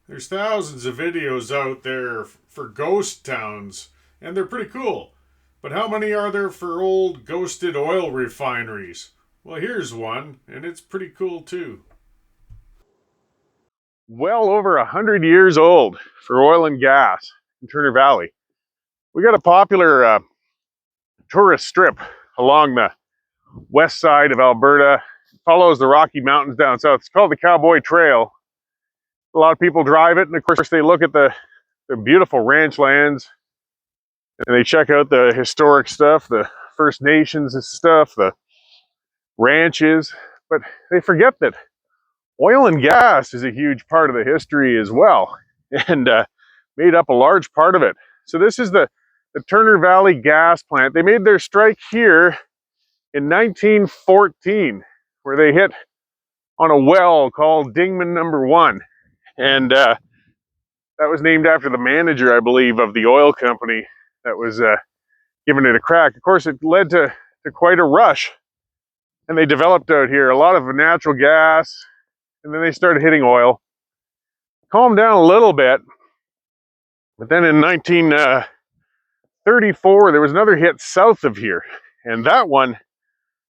There's thousands of videos out there for ghost towns, and they're pretty cool. But how many are there for old ghosted oil refineries? Well, here's one, and it's pretty cool too. Well over 100 years old for oil and gas in Turner Valley. We got a popular tourist strip along the west side of Alberta. It follows the Rocky Mountains down south. It's called the Cowboy Trail. A lot of people drive it, and of course they look at the beautiful ranch lands, and they check out the historic stuff, the First Nations and stuff, the ranches, but they forget that oil and gas is a huge part of the history as well, and made up a large part of it. So this is the Turner Valley gas plant. They made their strike here in 1914, where they hit on a well called Dingman Number 1. And that was named after the manager, I believe, of the oil company that was giving it a crack. Of course, it led to quite a rush, and they developed out here a lot of natural gas, and then they started hitting oil. Calmed down a little bit, but then in 1934, there was another hit south of here, and that one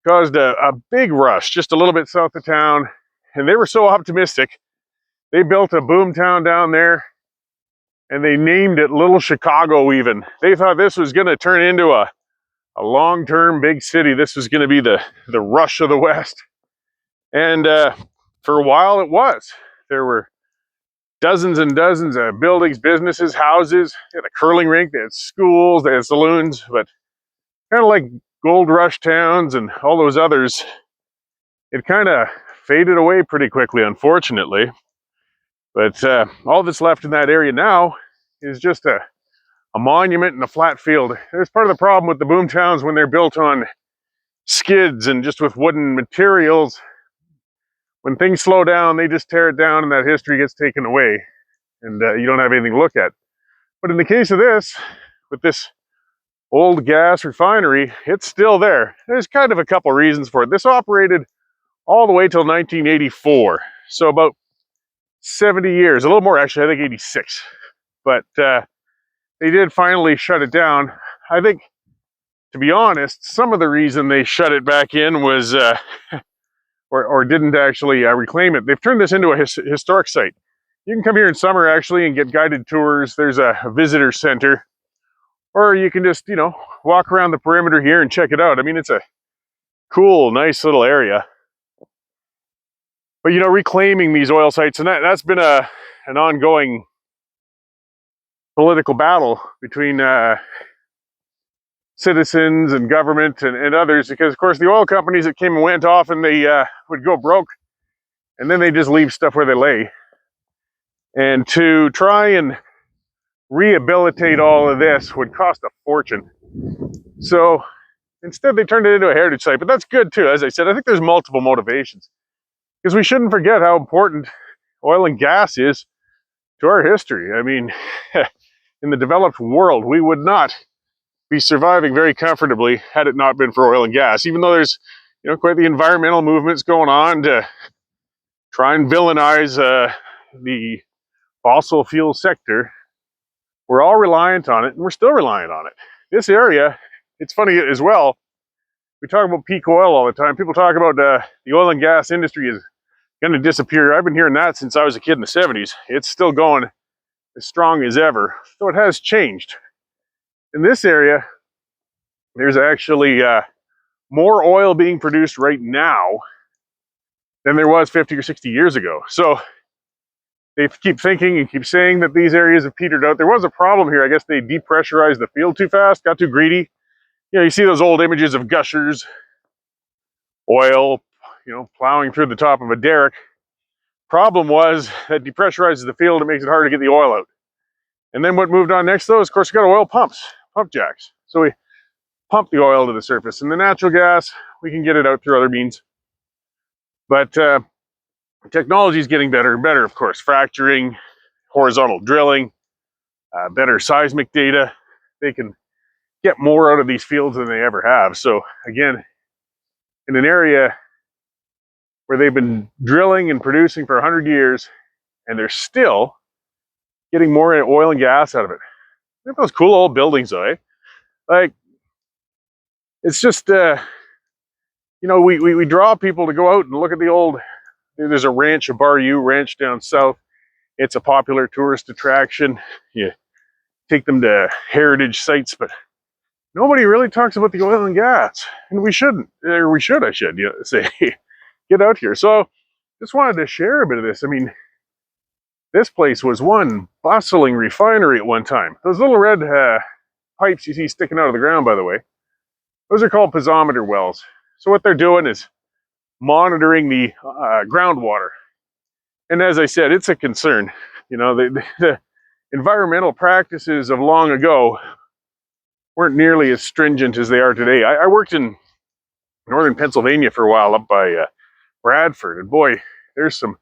caused a big rush just a little bit south of town, and they were so optimistic, they built a boom town down there, and they named it Little Chicago even. They thought this was going to turn into a long-term big city. This was going to be the rush of the West. And for a while it was. There were dozens and dozens of buildings, businesses, houses. They had a curling rink, they had schools, they had saloons, but kind of like gold rush towns and all those others, it kind of faded away pretty quickly, unfortunately. But all that's left in that area now is just a monument and a flat field. There's part of the problem with the boom towns when they're built on skids and just with wooden materials. When things slow down, they just tear it down and that history gets taken away, and you don't have anything to look at. But in the case of this, with this old gas refinery, it's still there. There's kind of a couple reasons for it. This operated all the way till 1984, so about 70 years, a little more actually, I think 86. But they did finally shut it down. I think, to be honest, some of the reason they shut it back in was, or didn't actually reclaim it. They've turned this into a historic site. You can come here in summer actually and get guided tours. There's a visitor center, or you can just, walk around the perimeter here and check it out. I mean, it's a cool, nice little area. But reclaiming these oil sites, and that's been an ongoing political battle between citizens and government and others, because of course the oil companies that came and went off, and they would go broke, and then they just leave stuff where they lay. And to try and rehabilitate all of this would cost a fortune. So instead they turned it into a heritage site, but that's good too. As I said, I think there's multiple motivations, because we shouldn't forget how important oil and gas is to our history. I mean, in the developed world, we would not be surviving very comfortably had it not been for oil and gas, even though there's quite the environmental movements going on to try and villainize the fossil fuel sector. We're all reliant on it, and we're still reliant on it. This area, it's funny as well, we talk about peak oil all the time. People talk about the oil and gas industry is going to disappear. I've been hearing that since I was a kid in the 70s. It's still going as strong as ever, so it has changed. In this area, there's actually more oil being produced right now than there was 50 or 60 years ago. So they keep thinking and keep saying that these areas have petered out. There was a problem here. I guess they depressurized the field too fast, got too greedy. You see those old images of gushers, oil, plowing through the top of a derrick. Problem was that depressurizes the field. It makes it harder to get the oil out. And then what moved on next, though, is, of course, we got oil pumps, pump jacks. So we pump the oil to the surface. And the natural gas, we can get it out through other means. But technology is getting better and better, of course. Fracturing, horizontal drilling, better seismic data. They can get more out of these fields than they ever have. So again, in an area where they've been drilling and producing for 100 years, and they're still getting more oil and gas out of it. Look at those cool old buildings, though, eh? Like, it's just, you know, we draw people to go out and look at the old, there's a ranch, a Bar U ranch down south. It's a popular tourist attraction. You take them to heritage sites, but nobody really talks about the oil and gas. And we shouldn't, or we should, I should, you know, say, get out here. So just wanted to share a bit of this. I mean, this place was one bustling refinery at one time. Those little red pipes you see sticking out of the ground, by the way, those are called piezometer wells. So what they're doing is monitoring the groundwater. And as I said, it's a concern. You know, the environmental practices of long ago weren't nearly as stringent as they are today. I worked in northern Pennsylvania for a while up by Bradford, and boy, there's some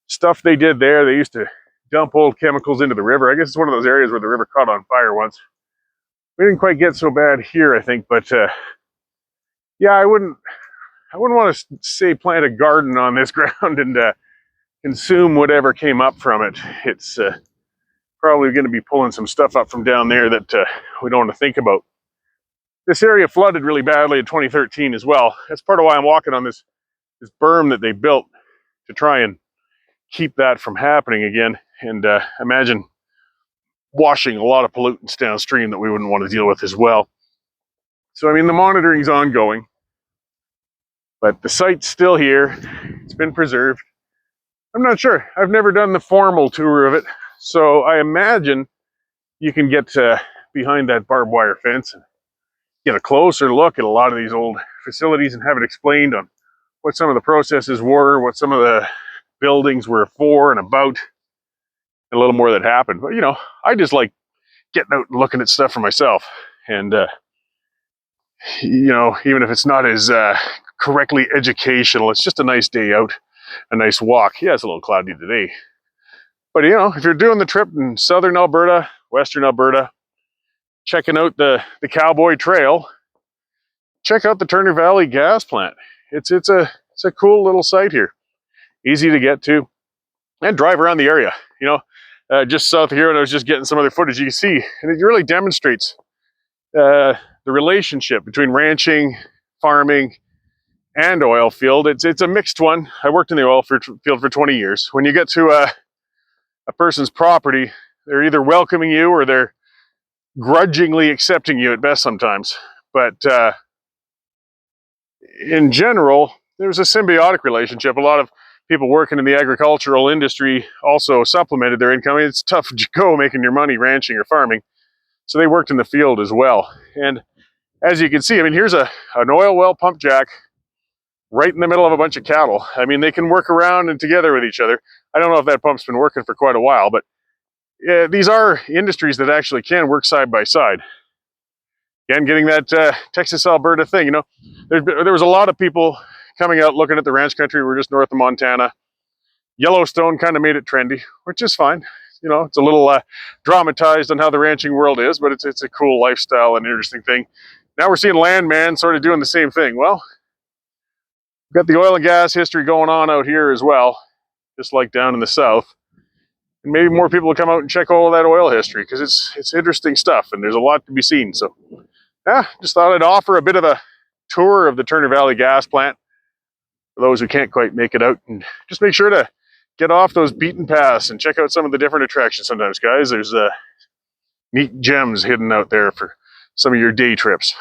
stuff they did there. They used to dump old chemicals into the river. I guess it's one of those areas where the river caught on fire once. We didn't quite get so bad here, I think, but yeah, I wouldn't want to say plant a garden on this ground and consume whatever came up from it. It's probably going to be pulling some stuff up from down there that we don't want to think about. This area flooded really badly in 2013 as well. That's part of why I'm walking on this berm that they built to try and keep that from happening again, and imagine washing a lot of pollutants downstream that we wouldn't want to deal with as well. So, I mean, the monitoring is ongoing, but the site's still here. It's been preserved. I'm not sure. I've never done the formal tour of it, so I imagine you can get behind that barbed wire fence and get a closer look at a lot of these old facilities and have it explained on what some of the processes were, what some of the buildings were for and about, and a little more that happened. But, you know, I just like getting out and looking at stuff for myself. And, you know, even if it's not as correctly educational, it's just a nice day out, a nice walk. Yeah, it's a little cloudy today. But, you know, if you're doing the trip in southern Alberta, western Alberta, checking out the Cowboy Trail, check out the Turner Valley gas plant. It's a cool little site here. Easy to get to, and drive around the area. You know, just south of here, and I was just getting some other footage you can see, and it really demonstrates the relationship between ranching, farming, and oil field. It's a mixed one. I worked in the oil field for 20 years. When you get to a person's property, they're either welcoming you or they're grudgingly accepting you at best sometimes. But in general, there's a symbiotic relationship. A lot of people working in the agricultural industry also supplemented their income. It's tough to go making your money ranching or farming, so they worked in the field as well. And as you can see, I mean, here's an oil well pump jack right in the middle of a bunch of cattle. I mean, they can work around and together with each other. I don't know if that pump's been working for quite a while, but these are industries that actually can work side by side. Again, getting that Texas-Alberta thing, you know, there was a lot of people coming out looking at the ranch country. We're just north of Montana. Yellowstone kind of made it trendy, which is fine. You know, it's a little dramatized on how the ranching world is, but it's a cool lifestyle and interesting thing. Now we're seeing landman sort of doing the same thing. Well, we've got the oil and gas history going on out here as well, just like down in the south. And maybe more people will come out and check all of that oil history, because it's interesting stuff and there's a lot to be seen. So, yeah, just thought I'd offer a bit of a tour of the Turner Valley gas plant for those who can't quite make it out, and just make sure to get off those beaten paths and check out some of the different attractions sometimes, guys. There's neat gems hidden out there for some of your day trips.